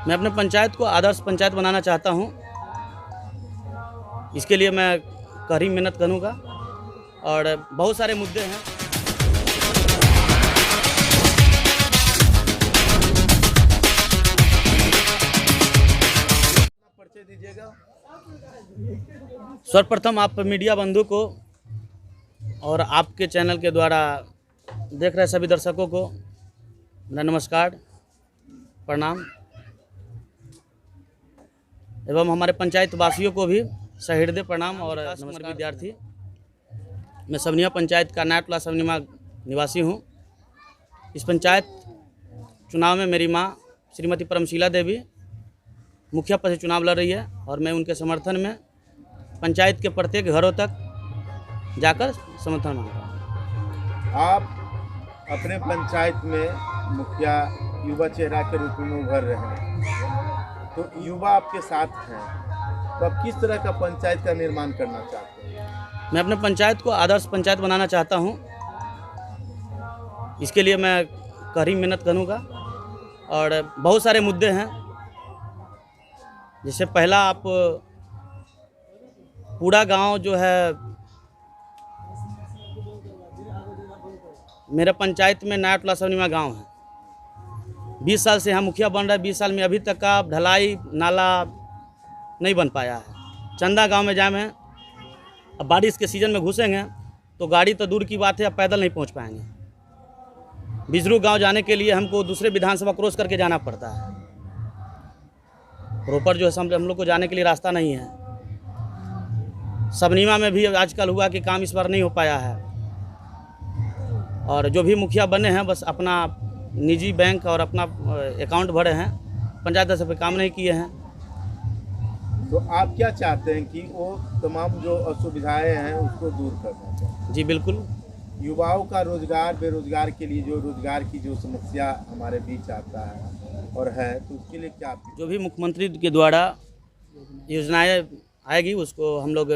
मैं अपने पंचायत को आदर्श पंचायत बनाना चाहता हूं। इसके लिए मैं कड़ी मेहनत करूंगा और बहुत सारे मुद्दे हैं। परिचय दीजिएगा। सर्वप्रथम आप मीडिया बंधु को और आपके चैनल के द्वारा देख रहे सभी दर्शकों को मेरा नमस्कार, प्रणाम एवं हमारे पंचायत वासियों को भी सहृदय प्रणाम और नमस्कार। विद्यार्थी, मैं सवनिया पंचायत का नायटला सवनिया निवासी हूँ। इस पंचायत चुनाव में मेरी माँ श्रीमती परमशीला देवी मुखिया पद से चुनाव लड़ रही है और मैं उनके समर्थन में पंचायत के प्रत्येक घरों तक जाकर समर्थन मांगता हूँ। आप अपने पंचायत में मुखिया युवा चेहरा के रूप में उभर रहे हैं, तो युवा आपके साथ हैं, तो आप किस तरह का पंचायत का निर्माण करना चाहते हैं? मैं अपने पंचायत को आदर्श पंचायत बनाना चाहता हूँ। इसके लिए मैं कड़ी मेहनत करूँगा और बहुत सारे मुद्दे हैं। जैसे पहला, आप पूरा गांव जो है, मेरे पंचायत में नायटला सवनिया गांव है। 20 साल से यहाँ मुखिया बन रहा है। 20 साल में अभी तक का ढलाई नाला नहीं बन पाया है। चंदा गांव में जाम है, अब बारिश के सीज़न में घुसेंगे तो गाड़ी तो दूर की बात है, अब पैदल नहीं पहुंच पाएंगे। बिजरू गांव जाने के लिए हमको दूसरे विधानसभा क्रॉस करके जाना पड़ता है। प्रॉपर जो है हम लोग को जाने के लिए रास्ता नहीं है। सबनीमा में भी आजकल हुआ कि काम इस बार नहीं हो पाया है और जो भी मुखिया बने हैं बस अपना निजी बैंक और अपना अकाउंट भरे हैं, पंचायत स्तर पे काम नहीं किए हैं। तो आप क्या चाहते हैं कि वो तमाम जो असुविधाएं हैं उसको दूर करना चाहिए? जी बिल्कुल। युवाओं का रोजगार, बेरोजगार के लिए जो रोजगार की जो समस्या हमारे बीच आता है और है, तो उसके लिए क्या जो भी मुख्यमंत्री के द्वारा योजनाएं आएगी उसको हम लोग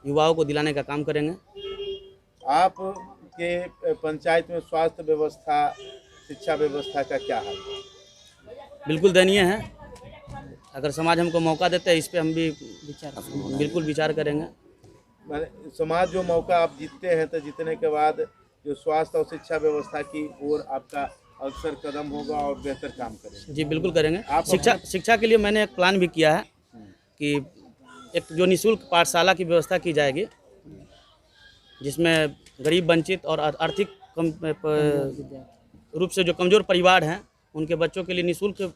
युवाओं को दिलाने का काम करेंगे। आप के पंचायत में स्वास्थ्य व्यवस्था, शिक्षा व्यवस्था का क्या हाल है? बिल्कुल दयनीय है। अगर समाज हमको मौका देते हैं इस पे हम भी बिल्कुल विचार करेंगे। समाज जो मौका आप जीतते हैं तो जीतने के बाद जो स्वास्थ्य और शिक्षा व्यवस्था की ओर आपका अक्सर कदम होगा और बेहतर काम करेंगे। जी बिल्कुल करेंगे। शिक्षा के लिए मैंने एक प्लान भी किया है कि एक जो निःशुल्क पाठशाला की व्यवस्था की जाएगी, जिसमें गरीब, वंचित और आर्थिक रूप से जो कमज़ोर परिवार हैं उनके बच्चों के लिए निःशुल्क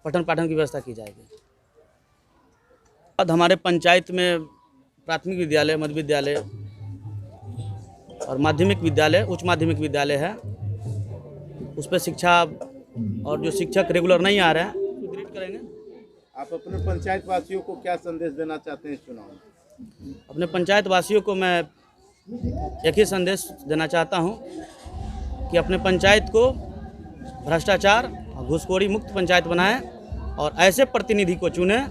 पठन पाठन की व्यवस्था की जाएगी। अब हमारे पंचायत में प्राथमिक विद्यालय, मध्य विद्यालय और माध्यमिक विद्यालय, उच्च माध्यमिक विद्यालय है। उस पर शिक्षा और जो शिक्षक रेगुलर नहीं आ रहे हैं सुदृढ़ करेंगे। आप अपने पंचायत वासियों को क्या संदेश देना चाहते हैं इस चुनाव में? अपने पंचायत वासियों को मैं एक ही संदेश देना चाहता हूं कि अपने पंचायत को भ्रष्टाचार और घूसखोरी मुक्त पंचायत बनाएं और ऐसे प्रतिनिधि को चुनें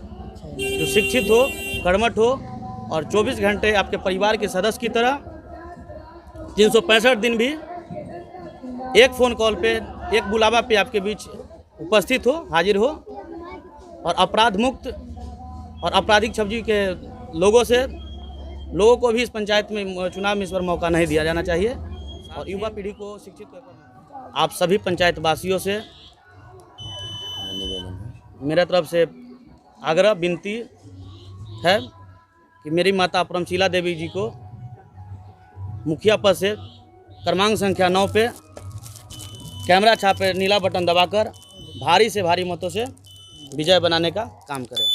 जो शिक्षित हो, कर्मठ हो और 24 घंटे आपके परिवार के सदस्य की तरह 365 दिन भी एक फ़ोन कॉल पे, एक बुलावा पे आपके बीच उपस्थित हो, हाजिर हो और अपराध मुक्त और आपराधिक छवि के लोगों को भी इस पंचायत में चुनाव में इस बार मौका नहीं दिया जाना चाहिए और युवा पीढ़ी को शिक्षित कर। आप सभी पंचायत वासियों से मेरे तरफ से आग्रह, विनती है कि मेरी माता परमशीला देवी जी को मुखिया पद से क्रमांक संख्या 9 पे कैमरा छापे नीला बटन दबाकर भारी से भारी मतों से विजय बनाने का काम करें।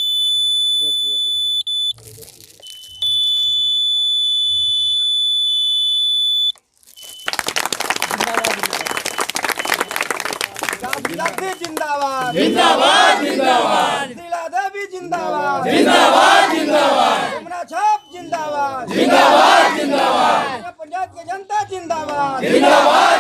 जिंदाबाद जिंदाबाद जिंदाबाद शीला देवी जिंदाबाद जिंदाबाद जिंदाबाद कैमरा छाप जिंदाबाद जिंदाबाद जिंदाबाद पंचायत की जनता जिंदाबाद जिंदाबाद